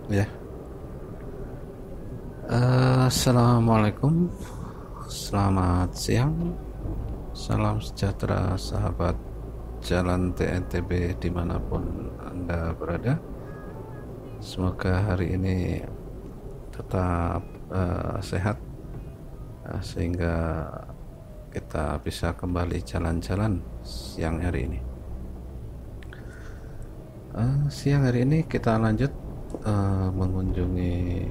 Ya, assalamualaikum, selamat siang, salam sejahtera sahabat Jalan TNTB dimanapun Anda berada. Semoga hari ini tetap sehat, sehingga kita bisa kembali jalan-jalan siang hari ini. Siang hari ini kita lanjut mengunjungi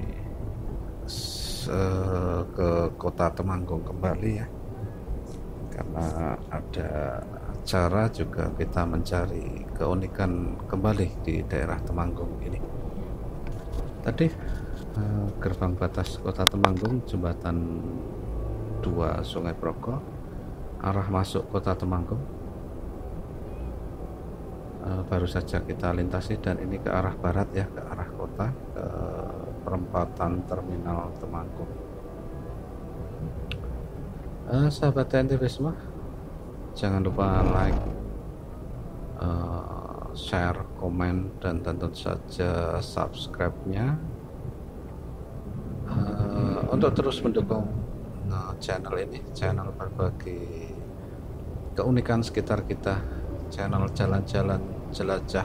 ke kota Temanggung kembali ya, karena ada acara juga kita mencari keunikan kembali di daerah Temanggung ini. Tadi gerbang batas kota Temanggung, jembatan 2 Sungai Proko, arah masuk kota Temanggung, baru saja kita lintasi, dan ini ke arah barat ya, ke arah kota, ke perempatan terminal Temanggung. Sahabat TNTB semua, jangan lupa like, share, komen, dan tentu saja subscribe-nya untuk terus mendukung channel ini, channel berbagi keunikan sekitar kita, channel jalan-jalan jelajah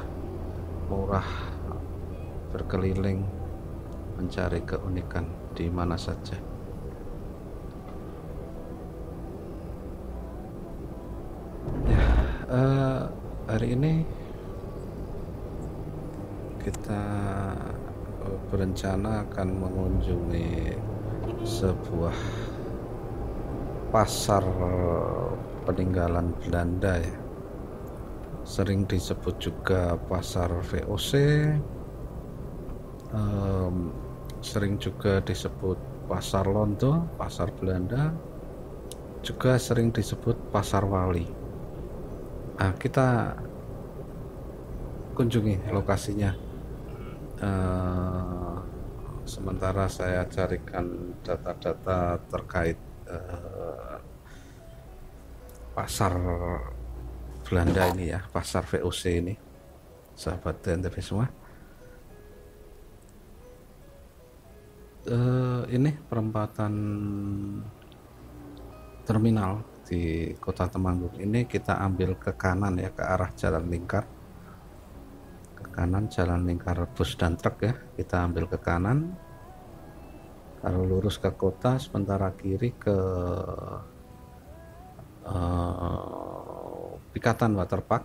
murah, berkeliling mencari keunikan di mana saja. Ya, hari ini kita berencana akan mengunjungi sebuah pasar peninggalan Belanda ya, sering disebut juga pasar VOC, sering juga disebut pasar Londo, pasar Belanda, juga sering disebut pasar Wali. Nah, kita kunjungi lokasinya. Sementara saya carikan data-data terkait pasar Belanda ini ya, pasar VOC ini, sahabat TNTB semua. Ini perempatan terminal di kota Temanggung ini, kita ambil ke kanan ya, ke arah Jalan Lingkar, ke kanan Jalan Lingkar bus dan truk ya, kita ambil ke kanan, lalu lurus ke kota, sementara kiri ke Pikatan Waterpark,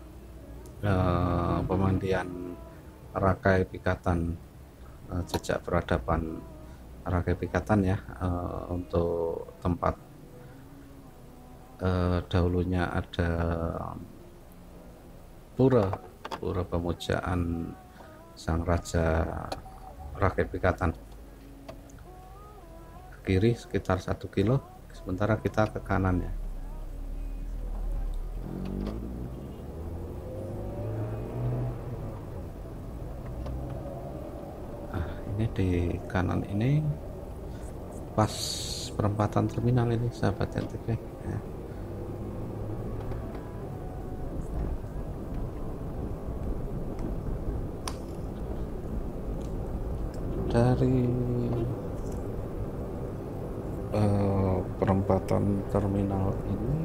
pemandian Rakai Pikatan, jejak peradaban Rakai Pikatan ya, untuk tempat dahulunya ada pura pemujaan sang raja Rakai Pikatan. Kiri sekitar 1 kilo, sementara kita ke kanan ya. Nah, ini di kanan ini pas perempatan terminal ini, sahabat NTB ya. Dari perempatan terminal ini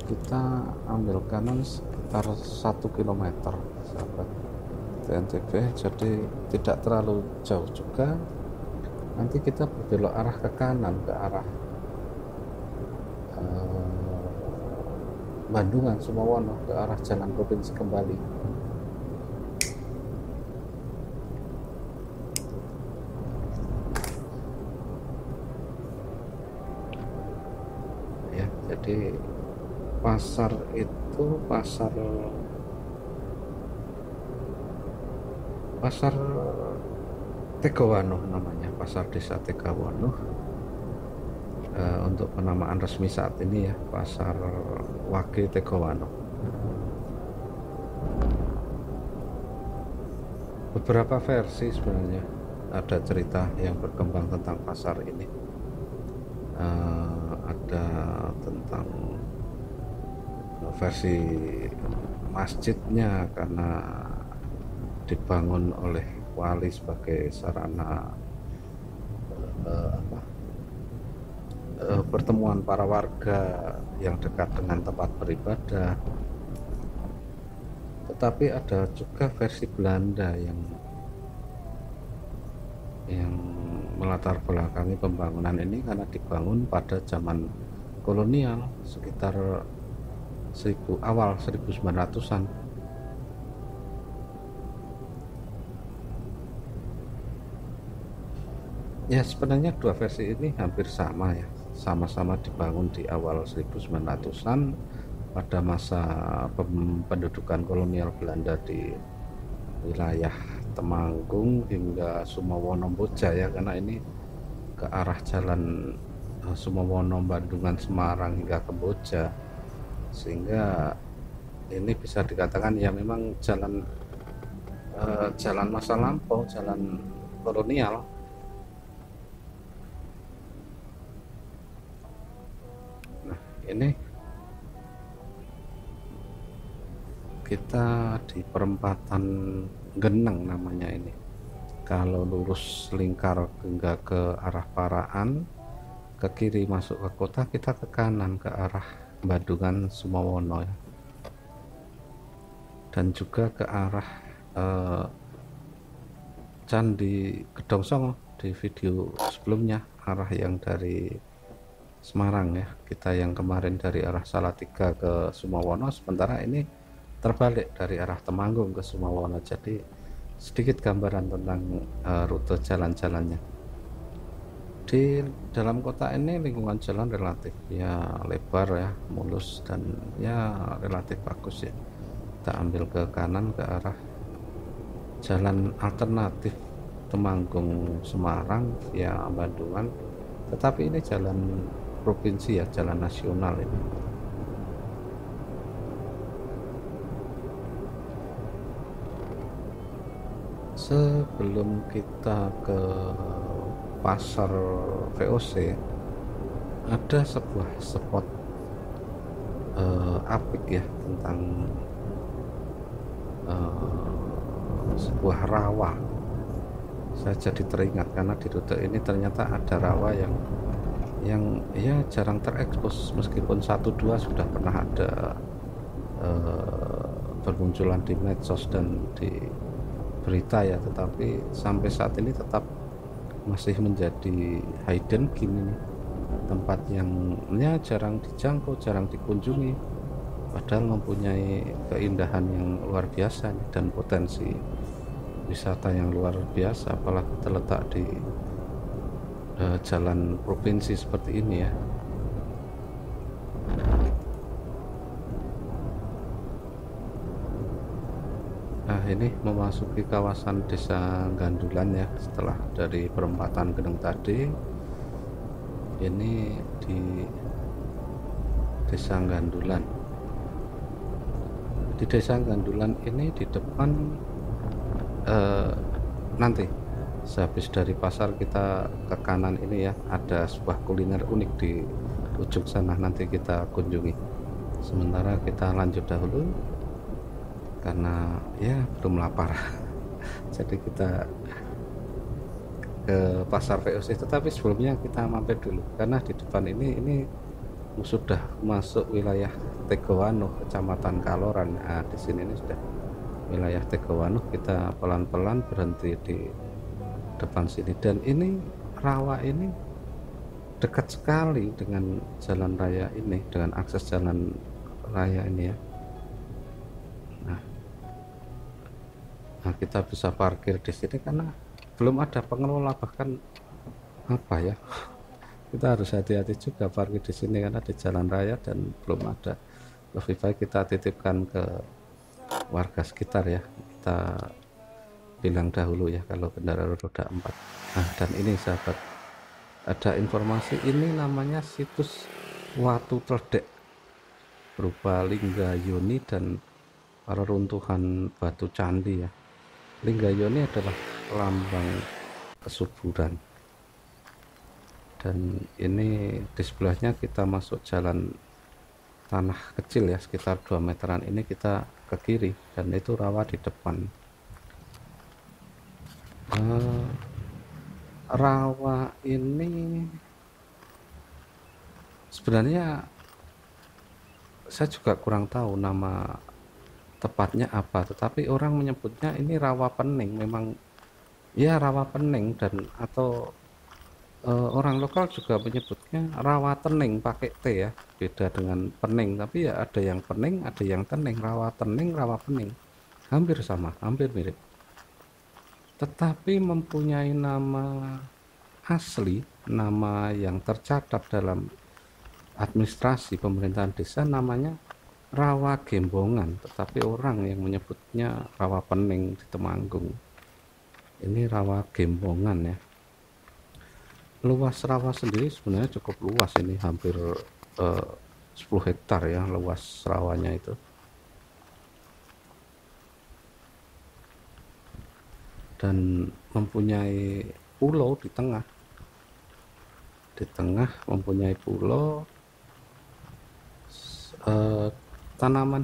kita ambil kanan sekitar 1 kilometer, sahabat TNTB, jadi tidak terlalu jauh juga. Nanti kita berbelok arah ke kanan, ke arah Bandungan, Sumawono, ke arah Jalan Provinsi kembali. Ya, jadi pasar itu pasar Tegawano namanya, pasar desa Tegawano. Untuk penamaan resmi saat ini ya, pasar Wage Tegawano. Beberapa versi sebenarnya, ada cerita yang berkembang tentang pasar ini. Ada tentang versi masjidnya, karena dibangun oleh wali sebagai sarana pertemuan para warga yang dekat dengan tempat beribadah. Tetapi ada juga versi Belanda yang melatar belakangi pembangunan ini karena dibangun pada zaman kolonial sekitar awal 1900-an. Ya, sebenarnya dua versi ini hampir sama ya, sama-sama dibangun di awal 1900-an pada masa pendudukan kolonial Belanda di wilayah Temanggung hingga Sumawono Boja ya, karena ini ke arah jalan Sumawono, Bandungan, Semarang hingga ke Boja, sehingga ini bisa dikatakan ya memang jalan masa lampau, jalan kolonial. Nah, ini kita di perempatan Geneng namanya ini. Kalau lurus lingkar hingga ke arah Paraan, ke kiri masuk ke kota, kita ke kanan ke arah Bandungan, Sumawono ya. Dan juga ke arah Candi Gedong Songo di video sebelumnya, arah yang dari Semarang ya. Kita yang kemarin dari arah Salatiga ke Sumawono, sementara ini terbalik dari arah Temanggung ke Sumawono. Jadi sedikit gambaran tentang rute jalan-jalannya. Di dalam kota ini lingkungan jalan relatif ya lebar ya, mulus, dan ya relatif bagus ya. Kita ambil ke kanan ke arah jalan alternatif Temanggung Semarang via Bandungan, tetapi ini jalan provinsi ya, jalan nasional ini. Sebelum kita ke pasar VOC, ada sebuah spot apik ya tentang sebuah rawa. Saya jadi teringat karena di rute ini ternyata ada rawa yang ya jarang terekspos, meskipun 1-2 sudah pernah ada bermunculan di medsos dan di berita ya, tetapi sampai saat ini tetap masih menjadi hidden gem ini, tempat yang ya jarang dijangkau, jarang dikunjungi, padahal mempunyai keindahan yang luar biasa dan potensi wisata yang luar biasa, apalagi terletak di jalan provinsi seperti ini ya. Nah, ini memasuki kawasan Desa Gandulan ya, setelah dari perempatan Geneng tadi. Ini di Desa Gandulan. Di Desa Gandulan ini di depan nanti sehabis dari pasar kita ke kanan ini ya, ada sebuah kuliner unik di ujung sana, nanti kita kunjungi. Sementara kita lanjut dahulu karena ya belum lapar. Jadi kita ke pasar VOC, tetapi sebelumnya kita mampir dulu karena di depan ini sudah masuk wilayah Tegowanuh, Kecamatan Kaloran. Nah, di sini ini sudah wilayah Tegowanuh. Kita pelan-pelan berhenti di depan sini, dan ini rawa ini dekat sekali dengan jalan raya ini, dengan akses jalan raya ini ya. Nah, kita bisa parkir di sini karena belum ada pengelola, bahkan apa ya, kita harus hati-hati juga parkir di sini karena di jalan raya dan belum ada. Lebih baik kita titipkan ke warga sekitar ya, kita bilang dahulu ya kalau kendaraan roda 4. Nah, dan ini sahabat, ada informasi, ini namanya situs Watu Tledek berupa lingga yoni dan reruntuhan batu candi ya. Lingga yoni adalah lambang kesuburan, dan ini di sebelahnya kita masuk jalan tanah kecil ya, sekitar 2 meteran ini kita ke kiri, dan itu rawa di depan. Eh, rawa ini sebenarnya saya juga kurang tahu nama tepatnya apa, tetapi orang menyebutnya ini rawa pening. Memang ya rawa pening, dan atau orang lokal juga menyebutnya rawa tening pakai T ya, beda dengan pening. Tapi ya ada yang pening, ada yang tening. Rawa tening, rawa pening, hampir sama, hampir mirip, tetapi mempunyai nama asli, nama yang tercatat dalam administrasi pemerintahan desa, namanya Rawa Gembongan, tetapi orang yang menyebutnya Rawa Pening di Temanggung. Ini Rawa Gembongan ya. Luas rawa sendiri sebenarnya cukup luas, ini hampir 10 hektar ya luas rawanya itu, dan mempunyai pulau di tengah. Di tengah mempunyai pulau,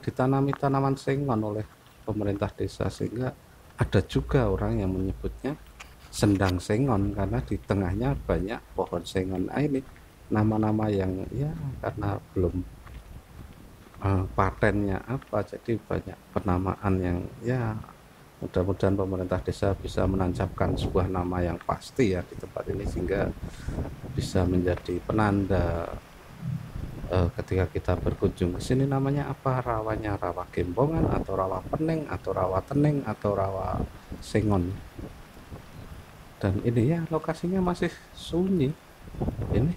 ditanami tanaman sengon oleh pemerintah desa, sehingga ada juga orang yang menyebutnya Sendang Sengon karena di tengahnya banyak pohon sengon. Ini nama-nama yang ya karena belum patennya apa, jadi banyak penamaan yang ya mudah-mudahan pemerintah desa bisa menancapkan sebuah nama yang pasti ya di tempat ini, sehingga bisa menjadi penanda ketika kita berkunjung ke sini, namanya apa rawanya, Rawa Gembongan atau Rawa Pening atau Rawa Tening atau Rawa Sengon. Dan ini ya lokasinya masih sunyi, ini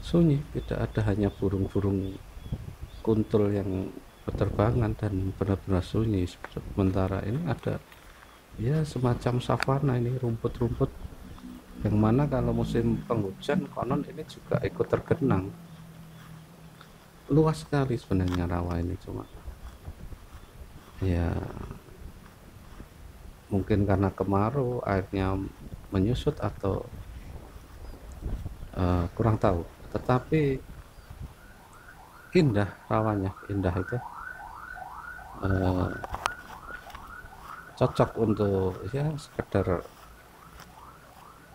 sunyi, tidak ada, hanya burung-burung kuntul yang berterbangan, dan benar-benar sunyi. Sementara ini ada ya semacam savana, ini rumput-rumput yang mana kalau musim penghujan konon ini juga ikut tergenang. Luas sekali sebenarnya rawa ini, cuma ya mungkin karena kemarau airnya menyusut atau kurang tahu, tetapi indah rawanya, indah itu cocok untuk ya sekedar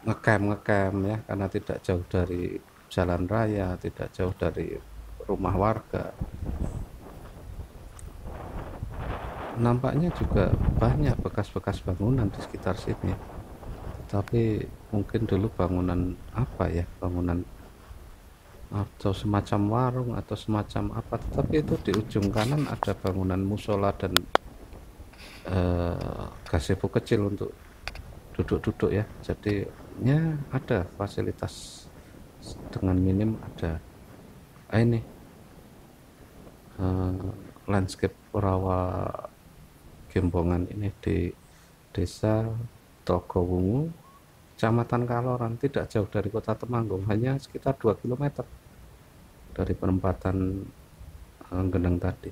ngecamp ya, karena tidak jauh dari jalan raya, tidak jauh dari rumah warga. Nampaknya juga banyak bekas-bekas bangunan di sekitar sini, tapi mungkin dulu bangunan apa ya, bangunan atau semacam warung atau semacam apa, tetapi itu di ujung kanan ada bangunan musola dan gazebo kecil untuk duduk-duduk ya, jadi ya ada fasilitas dengan minim ada. Ini landscape rawa Gembongan ini di desa Togowungu, Kecamatan Kaloran, tidak jauh dari kota Temanggung, hanya sekitar 2 km dari perempatan Geneng tadi.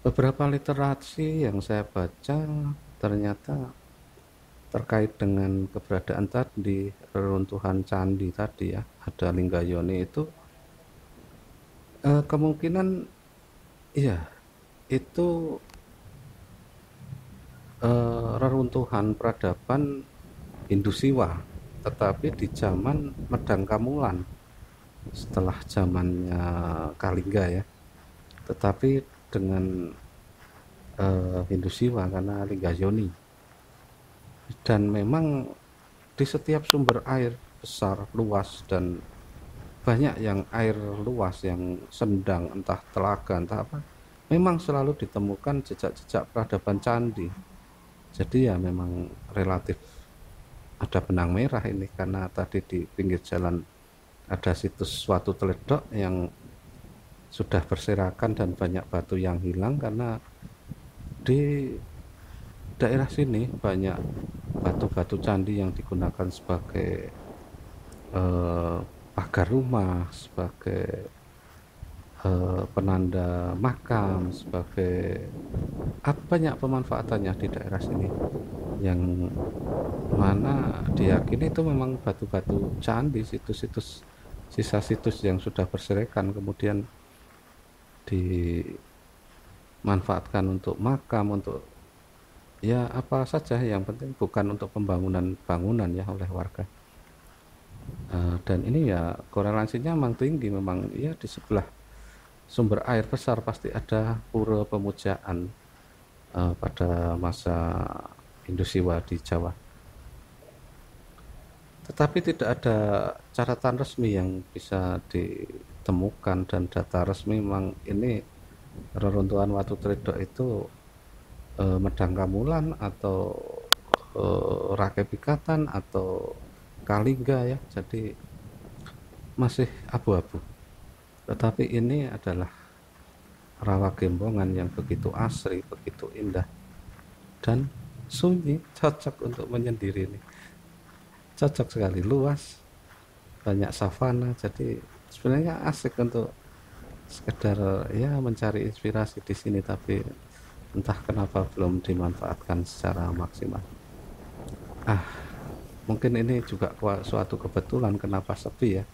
Beberapa literasi yang saya baca ternyata terkait dengan keberadaan tadi, reruntuhan candi tadi ya, ada Linggayoni itu kemungkinan iya itu reruntuhan peradaban Hindu Siwa, tetapi di zaman Medang Kamulan, setelah zamannya Kalingga ya, tetapi dengan Hindu Siwa karena Linggayoni. Dan memang di setiap sumber air besar luas dan banyak yang air luas yang sendang, entah telaga entah apa, memang selalu ditemukan jejak-jejak peradaban candi. Jadi ya memang relatif ada benang merah ini, karena tadi di pinggir jalan ada situs suatu teledok yang sudah berserakan dan banyak batu yang hilang, karena di daerah sini banyak batu-batu candi yang digunakan sebagai pagar rumah, sebagai penanda makam, sebagai banyak pemanfaatannya di daerah sini, yang mana diyakini itu memang batu-batu candi, situs-situs, sisa situs yang sudah berserakan kemudian dimanfaatkan untuk makam, untuk ya apa saja, yang penting bukan untuk pembangunan bangunan ya oleh warga. Dan ini ya korelasinya memang tinggi, memang ya di sebelah sumber air besar pasti ada pura pemujaan pada masa Indusiwa di Jawa. Tetapi tidak ada catatan resmi yang bisa ditemukan, dan data resmi memang ini reruntuhan Watu Tredok itu Medang Kamulan atau Rakai Pikatan atau Kalingga ya, jadi masih abu-abu. Tetapi ini adalah rawa Gembongan yang begitu asri, begitu indah dan sunyi, cocok untuk menyendiri ini. Cocok sekali, luas, banyak savana, jadi sebenarnya asik untuk sekedar ya mencari inspirasi di sini, tapi entah kenapa belum dimanfaatkan secara maksimal. Mungkin ini juga suatu kebetulan kenapa sepi ya.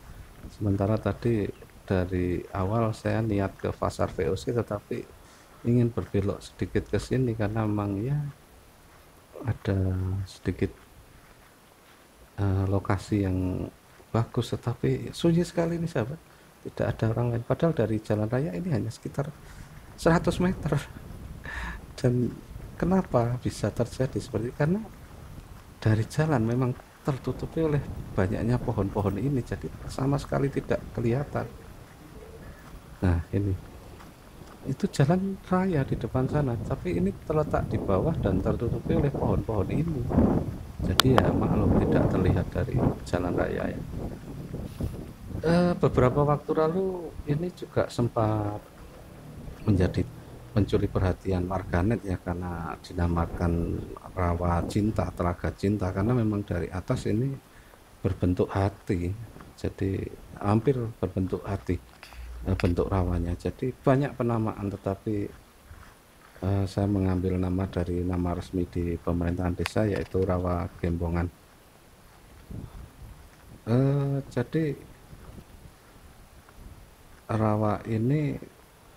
Sementara tadi dari awal saya niat ke pasar VOC, tetapi ingin berbelok sedikit ke sini karena memang ya ada sedikit lokasi yang bagus, tetapi sunyi sekali ini sahabat, tidak ada orang lain, padahal dari jalan raya ini hanya sekitar 100 meter. Dan kenapa bisa terjadi seperti itu? Karena dari jalan memang tertutupi oleh banyaknya pohon-pohon ini, jadi sama sekali tidak kelihatan. Nah ini, itu jalan raya di depan sana, tapi ini terletak di bawah dan tertutupi oleh pohon-pohon ini, jadi ya maklum tidak terlihat dari jalan raya ya. Beberapa waktu lalu ini juga sempat menjadi mencuri perhatian warganet ya, karena dinamakan rawa cinta, telaga cinta, karena memang dari atas ini berbentuk hati, jadi hampir berbentuk hati bentuk rawanya, jadi banyak penamaan, tetapi saya mengambil nama dari nama resmi di pemerintahan desa, yaitu Rawa Gembongan. Jadi rawa ini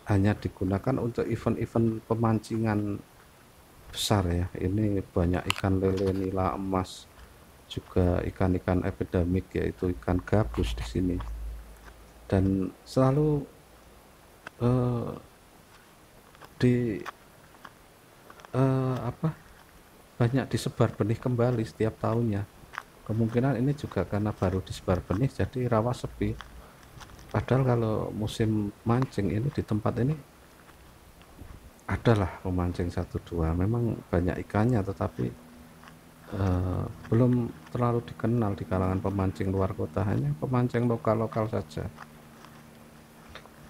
hanya digunakan untuk event-event pemancingan besar ya. Ini banyak ikan lele, nila, emas, juga ikan-ikan epidemik yaitu ikan gabus di sini. Dan selalu di banyak disebar benih kembali setiap tahunnya. Kemungkinan ini juga karena baru disebar benih jadi rawa sepi. Padahal kalau musim mancing ini di tempat ini adalah pemancing satu dua, memang banyak ikannya, tetapi belum terlalu dikenal di kalangan pemancing luar kota, hanya pemancing lokal-lokal saja.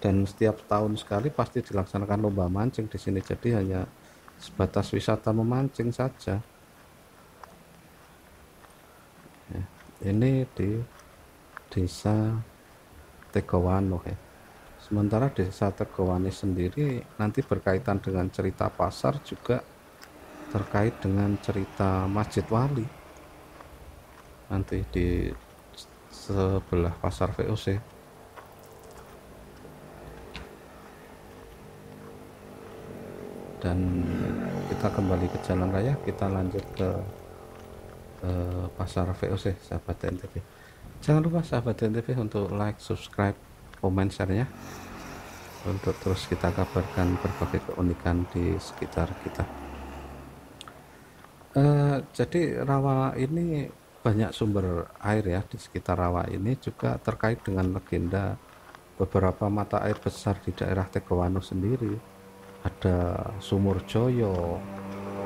Dan setiap tahun sekali pasti dilaksanakan lomba mancing di sini, jadi hanya sebatas wisata memancing saja. Ya, ini di desa Tegowano ya. Sementara desa Tegowani sendiri nanti berkaitan dengan cerita pasar, juga terkait dengan cerita Masjid Wali nanti di sebelah pasar VOC. Dan kita kembali ke jalan raya, kita lanjut ke pasar VOC sahabat NTV. Jangan lupa sahabat NTV untuk like, subscribe, komen, share-nya, untuk terus kita kabarkan berbagai keunikan di sekitar kita. Jadi rawa ini banyak sumber air ya di sekitar rawa ini, juga terkait dengan legenda beberapa mata air besar di daerah Tegowano sendiri. Ada Sumur Joyo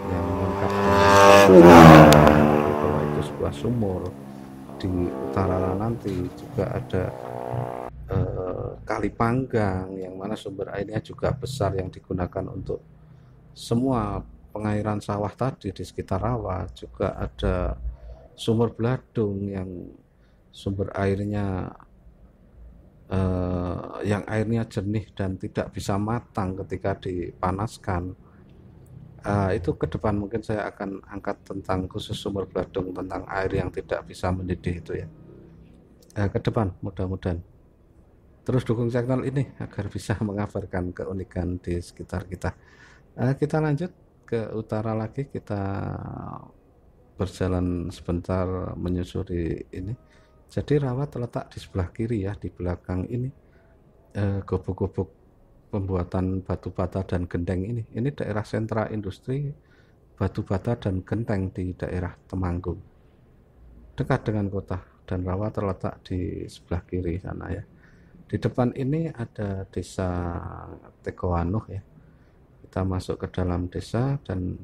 yang lengkap bahwa itu sebuah sumur. Di utara nanti juga ada Kali Panggang yang mana sumber airnya juga besar, yang digunakan untuk semua pengairan sawah tadi di sekitar rawa. Juga ada Sumur Bladung yang sumber airnya yang airnya jernih dan tidak bisa matang ketika dipanaskan. Itu ke depan mungkin saya akan angkat tentang khusus Sumur Bladung, tentang air yang tidak bisa mendidih itu ya. Ke depan mudah-mudahan terus dukung channel ini agar bisa mengabarkan keunikan di sekitar kita. Kita lanjut ke utara lagi, kita berjalan sebentar menyusuri ini. Jadi rawa terletak di sebelah kiri ya, di belakang ini gubuk-gubuk pembuatan batu bata dan genteng ini. Ini daerah sentra industri batu bata dan genteng di daerah Temanggung, dekat dengan kota, dan rawa terletak di sebelah kiri sana ya. Di depan ini ada desa Tekowanuh ya. Kita masuk ke dalam desa dan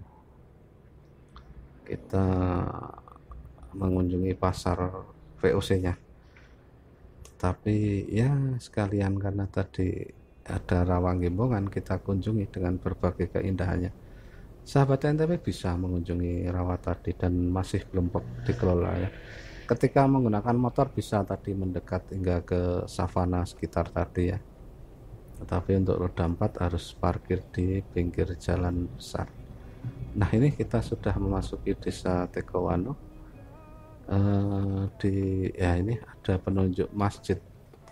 kita mengunjungi pasar VOC-nya. Tapi ya sekalian karena tadi ada rawa Gembongan, kita kunjungi dengan berbagai keindahannya. Sahabat NTB bisa mengunjungi rawa tadi dan masih belum dikelola ya. Ketika menggunakan motor bisa tadi mendekat hingga ke savana sekitar tadi ya. Tetapi untuk roda 4 harus parkir di pinggir jalan besar. Nah ini kita sudah memasuki desa Tekowanuh. Ya ini ada penunjuk masjid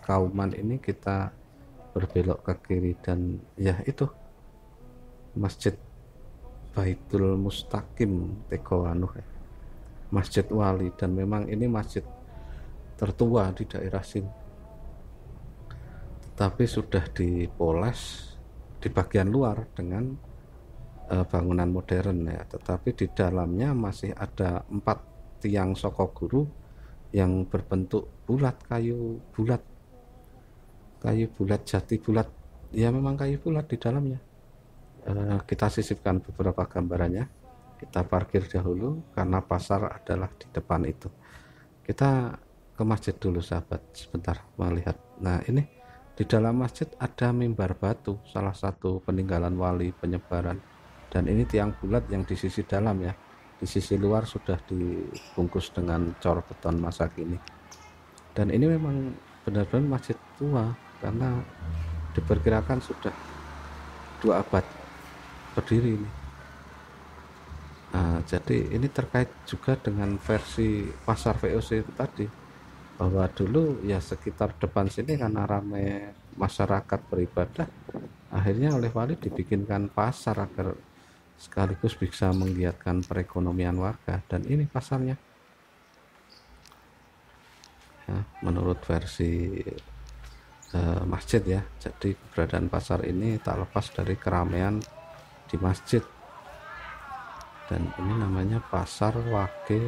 Kauman, ini kita berbelok ke kiri dan ya itu Masjid Baitul Mustaqim Tekowanuh ya. Masjid Wali, dan memang ini masjid tertua di daerah sini, tapi sudah dipoles di bagian luar dengan bangunan modern ya, tetapi di dalamnya masih ada 4 tiang sokoguru yang berbentuk bulat, kayu bulat jati bulat ya, memang kayu bulat di dalamnya. Kita sisipkan beberapa gambarannya. Kita parkir dahulu karena pasar adalah di depan itu. Kita ke masjid dulu sahabat sebentar melihat. Nah ini di dalam masjid ada mimbar batu, salah satu peninggalan wali penyebaran, dan ini tiang bulat yang di sisi dalam ya. Di sisi luar sudah dibungkus dengan cor beton masa kini. Dan ini memang benar-benar masjid tua karena diperkirakan sudah 2 abad berdiri ini. Nah, jadi ini terkait juga dengan versi pasar VOC itu tadi, bahwa dulu ya sekitar depan sini karena ramai masyarakat beribadah, akhirnya oleh wali dibikinkan pasar agar sekaligus bisa menggiatkan perekonomian warga, dan ini pasarnya ya, menurut versi masjid ya. Jadi keberadaan pasar ini tak lepas dari keramaian di masjid, dan ini namanya Pasar Wage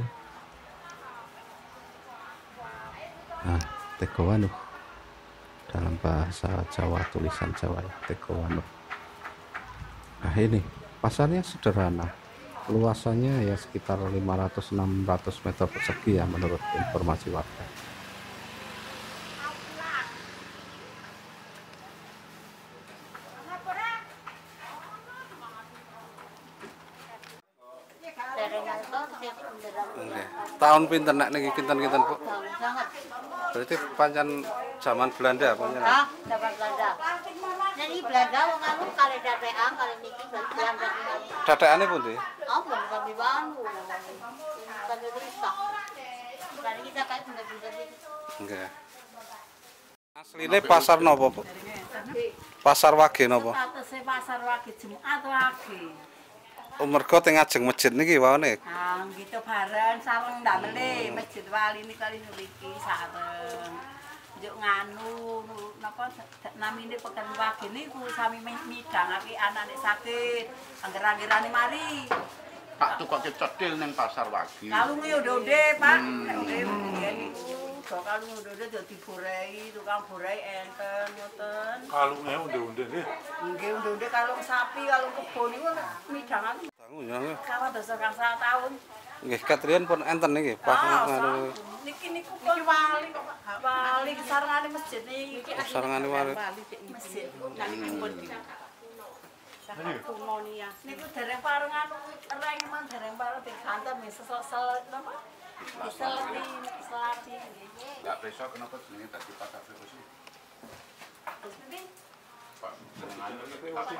Tekowanuh dalam bahasa Jawa, tulisan Jawa ya, Tekowanuh. Nah ini pasarnya sederhana, luasannya ya sekitar 500-600 meter persegi ya menurut informasi warga. Tahun pinten nak niki kinten-kinten Bu? Berarti pancen zaman Belanda apa ya? Zaman Belanda. Jadi Belanda wong anu kali dadekan kali niki Belanda. Dadekane pundi? Apa kami bangun. Kami rusak. Kali kita kan bener-bener iki. Nggih. Asline pasar napa, Bu? Pasar Wage napa? Atase pasar Wage Jumat Wage. Mergo teng ngajeng masjid niki wae. Gitu bareng sareng ndamel Masjid Wali niki kali niki sareng. Njuk nganu napa namine peken Wage niku sami midhangake anake sakit, angger-anggerane mari. Pak tukoke cedhil ning pasar Wage. Kalunge onde-onde, Pak. Onde niku kalung onde-onde dadi borai, tukang borai enten ngoten. Kalunge onde-onde nggih. Nggih onde-onde kalung sapi, kalung kebo niku midhangan. Kawat dosa kang 100 tahun. Nggih, katrian pun enten niki, Pak. Niki niku pun wali kok, Pak. Wali sarengane masjid niki. Sarengane wali. Masjid. Nah niki pun Kumonia. Niku dereng pareng anu reng man dereng pareng diganten sesel napa? Selati nggih. Enggak besok kenapa jenenge dadi pasar VOC? Pak jenengane iki pasar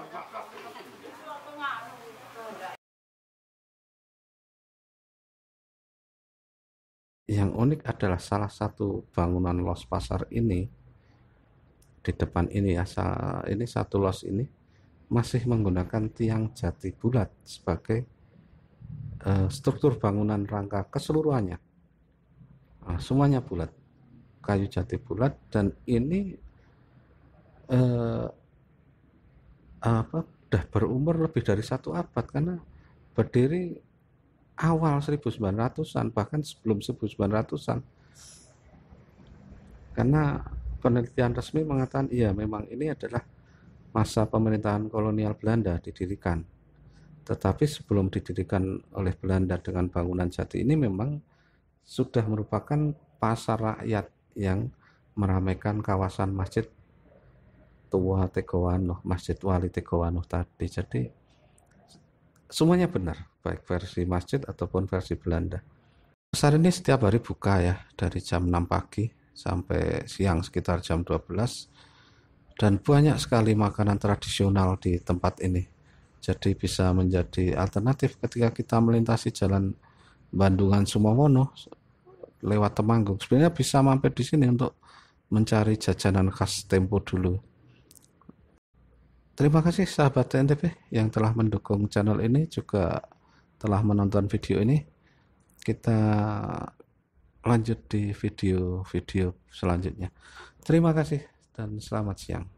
Yang unik adalah salah satu bangunan los pasar ini di depan ini ya, ini satu los ini masih menggunakan tiang jati bulat sebagai struktur bangunan rangka keseluruhannya. Nah, semuanya bulat, kayu jati bulat, dan ini udah berumur lebih dari 1 abad karena berdiri awal 1900-an, bahkan sebelum 1900-an. Karena penelitian resmi mengatakan iya, memang ini adalah masa pemerintahan kolonial Belanda didirikan. Tetapi sebelum didirikan oleh Belanda dengan bangunan jati ini memang sudah merupakan pasar rakyat yang meramaikan kawasan Masjid Tua Tegowanoh, Masjid Wali Tegowanoh tadi. Jadi semuanya benar, baik versi masjid ataupun versi Belanda. Pasar ini setiap hari buka ya, dari jam 6 pagi sampai siang sekitar jam 12, dan banyak sekali makanan tradisional di tempat ini. Jadi bisa menjadi alternatif ketika kita melintasi jalan Bandungan Sumomono lewat Temanggung. Sebenarnya bisa mampir di sini untuk mencari jajanan khas Tempo dulu. Terima kasih sahabat TNTP yang telah mendukung channel ini, juga telah menonton video ini. Kita lanjut di video-video selanjutnya. Terima kasih dan selamat siang.